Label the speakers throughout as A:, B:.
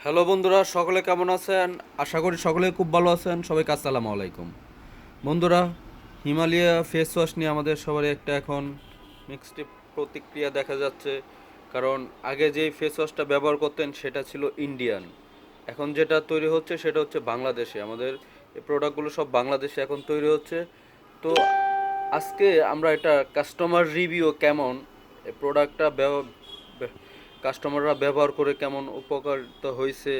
A: Hello বন্ধুরা, সকলে কেমন আছেন? আশা করি সকলে খুব ভালো আছেন। সবাইকে আসসালামু আলাইকুম। বন্ধুরা, হিমালয়া ফেস ওয়াশ নিয়ে আমাদের সবারই একটা এখন মিক্সড প্রতিক্রিয়া দেখা যাচ্ছে। কারণ আগে যেই ফেস ওয়াশটা ব্যবহার করতেন সেটা ছিল ইন্ডিয়ান, এখন যেটা তৈরি হচ্ছে সেটা হচ্ছে বাংলাদেশে। আমাদের এই প্রোডাক্টগুলো সব বাংলাদেশে এখন তৈরি হচ্ছে। তো আজকে আমরা এটা কাস্টমার রিভিউ কেমন, এই প্রোডাক্টটা কাস্টমাররা ব্যবহার করে কেমন উপকারিত হয়েছে,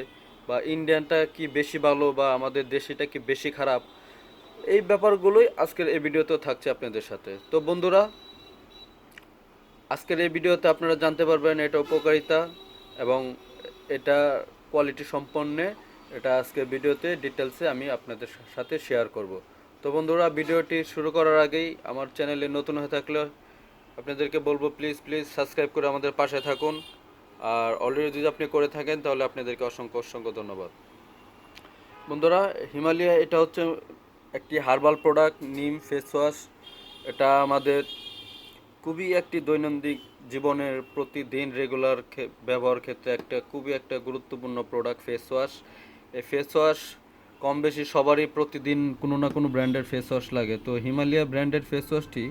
A: বা ইন্ডিয়ানটা কি বেশি ভালো বা আমাদের দেশিটা কি বেশি খারাপ, এই ব্যাপারগুলোই আজকের এই ভিডিওতে থাকছে আপনাদের সাথে। তো বন্ধুরা, আজকের এই ভিডিওতে আপনারা জানতে পারবেন এটা উপকারিতা এবং এটা কোয়ালিটি সম্পন্ন। এটা আজকের ভিডিওতে ডিটেলসে আমি আপনাদের সাথে শেয়ার করব। তো বন্ধুরা, ভিডিওটি শুরু করার আগেই আমার চ্যানেলে নতুন হয়ে থাকলে আপনাদেরকে বলবো প্লিজ প্লিজ সাবস্ক্রাইব করে আমাদের পাশে থাকুন। আর অলরেডি যদি আপনি করে থাকেন তাহলে আপনাদেরকে অসংখ্য অসংখ্য ধন্যবাদ। বন্ধুরা, হিমালয়া এটা হচ্ছে একটি হার্বাল প্রোডাক্ট, নিম ফেস ওয়াশ। এটা আমাদের খুবই একটি দৈনন্দিন জীবনের প্রতিদিন রেগুলার ব্যবহার ক্ষেত্রে একটা খুবই একটা গুরুত্বপূর্ণ প্রোডাক্ট ফেস ওয়াশ। এই ফেস ওয়াশ কম বেশি সবারই প্রতিদিন কোনো না কোনো ব্র্যান্ডের ফেস ওয়াশ লাগে। তো হিমালয়া ব্র্যান্ডের ফেস ওয়াশটি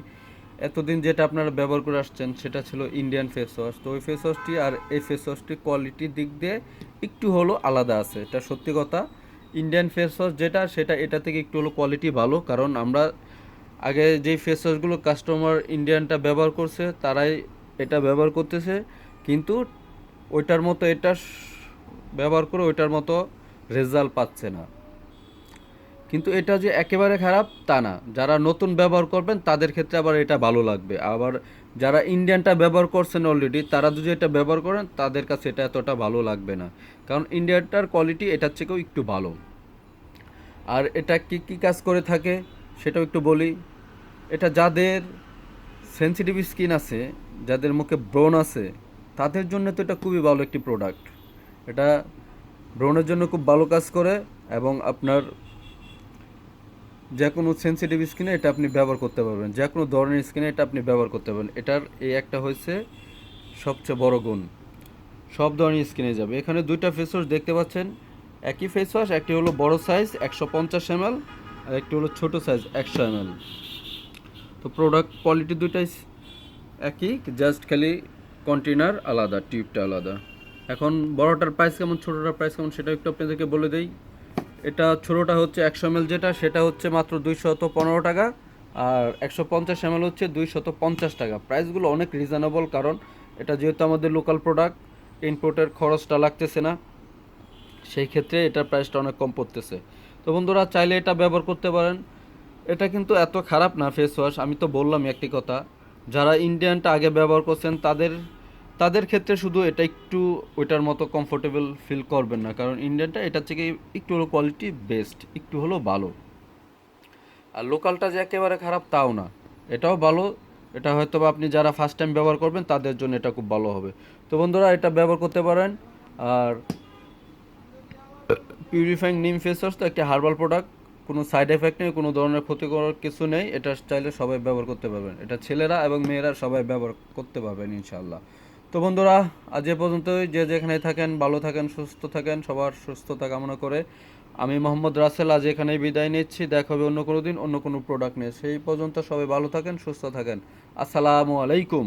A: এতদিন যেটা আপনারা ব্যবহার করে আসছেন সেটা ছিল ইন্ডিয়ান ফেস ওয়াশ। তো ওই ফেস ওয়াশটি আর এই ফেস ওয়াশটি কোয়ালিটির দিক দিয়ে একটু হলো আলাদা আছে, এটা সত্যি কথা। ইন্ডিয়ান ফেস ওয়াশ যেটা সেটা এটা থেকে একটু হলো কোয়ালিটি ভালো, কারণ আমরা আগে যেই ফেস ওয়াশগুলো কাস্টমার ইন্ডিয়ানটা ব্যবহার করছে তারাই এটা ব্যবহার করতেছে, কিন্তু ওইটার মতো এটা ব্যবহার করে ওইটার মতো রেজাল্ট পাচ্ছে না। কিন্তু এটা যে একেবারে খারাপ তা না, যারা নতুন ব্যবহার করবেন তাদের ক্ষেত্রে আবার এটা ভালো লাগবে। আবার যারা ইন্ডিয়ানটা ব্যবহার করছেন অলরেডি, তারা যদি এটা ব্যবহার করেন তাদের কাছে এটা এতটা ভালো লাগবে না, কারণ ইন্ডিয়ানটার কোয়ালিটি এটার থেকেও একটু ভালো। আর এটা কি কি কাজ করে থাকে সেটাও একটু বলি। এটা যাদের সেনসিটিভ স্কিন আছে, যাদের মুখে ব্রণ আছে, তাদের জন্য তো এটা খুবই ভালো একটি প্রোডাক্ট। এটা ব্রণের জন্য খুব ভালো কাজ করে এবং আপনার যে কোনো সেনসিটিভ স্কিনে এটা আপনি ব্যবহার করতে পারবেন, যে কোনো ধরনের স্কিনে এটা আপনি ব্যবহার করতে পারবেন। এটার এই একটা হয়েছে সবচেয়ে বড় গুণ, সব ধরনের স্কিনে যাবে। এখানে দুইটা ফেস ওয়াশ দেখতে পাচ্ছেন, একই ফেস ওয়াশ, একটি হলো বড় সাইজ 150 ml আর একটি হলো ছোট সাইজ 100 ml। তো প্রোডাক্ট কোয়ালিটি দুইটাই একই, জাস্ট খালি কন্টেনার আলাদা, টিউবটা আলাদা। এখন বড়টার প্রাইস কেমন, ছোটোটার প্রাইস কেমন সেটা একটু আপনাদেরকে বলে দেই। এটা ছোটোটা হচ্ছে 100 ml যেটা, সেটা হচ্ছে মাত্র 215 টাকা। আর 150 ml হচ্ছে 250 টাকা। প্রাইসগুলো অনেক রিজনেবল, কারণ এটা যেহেতু আমাদের লোকাল প্রোডাক্ট, ইম্পোর্টের খরচটা লাগতেছে না, সেই ক্ষেত্রে এটার প্রাইসটা অনেক কম পড়তেছে। তো বন্ধুরা, চাইলে এটা ব্যবহার করতে পারেন। এটা কিন্তু এত খারাপ না ফেস ওয়াশ, আমি তো বললাম একটি কথা। যারা ইন্ডিয়ানটা আগে ব্যবহার করছেন তাদের তাদের ক্ষেত্রে শুধু এটা একটু ওইটার মতো কমফোর্টেবল ফিল করবেন না, কারণ ইন্ডিয়ানটা এটার থেকে একটু হলো কোয়ালিটি বেস্ট, একটু হলো ভালো। আর লোকালটা যে একেবারে খারাপ তাও না, এটাও ভালো। এটা হয়তো বা আপনি যারা ফার্স্ট টাইম ব্যবহার করবেন তাদের জন্য এটা খুব ভালো হবে। তো বন্ধুরা, এটা ব্যবহার করতে পারেন। আর পিউরিফাইং নিম ফেস ওয়াশ তো একটি হার্বাল প্রোডাক্ট, কোনো সাইড এফেক্ট নেই, কোনো ধরনের ক্ষতিকর কিছু নেই। এটা চাইলে সবাই ব্যবহার করতে পারবেন, এটা ছেলেরা এবং মেয়েরা সবাই ব্যবহার করতে পারবেন ইনশাল্লাহ। তো বন্ধুরা, আজ এ পর্যন্তই। যে যেখানে থাকেন ভালো থাকেন, সুস্থ থাকেন, সবার সুস্থতা কামনা করে আমি মোহাম্মদ রাসেল আজ এখানেই বিদায় নিচ্ছি। দেখা হবে অন্য কোনো দিন অন্য কোনো প্রোডাক্ট নিয়ে। সেই পর্যন্ত সবাই ভালো থাকেন, সুস্থ থাকেন। আসসালামু আলাইকুম।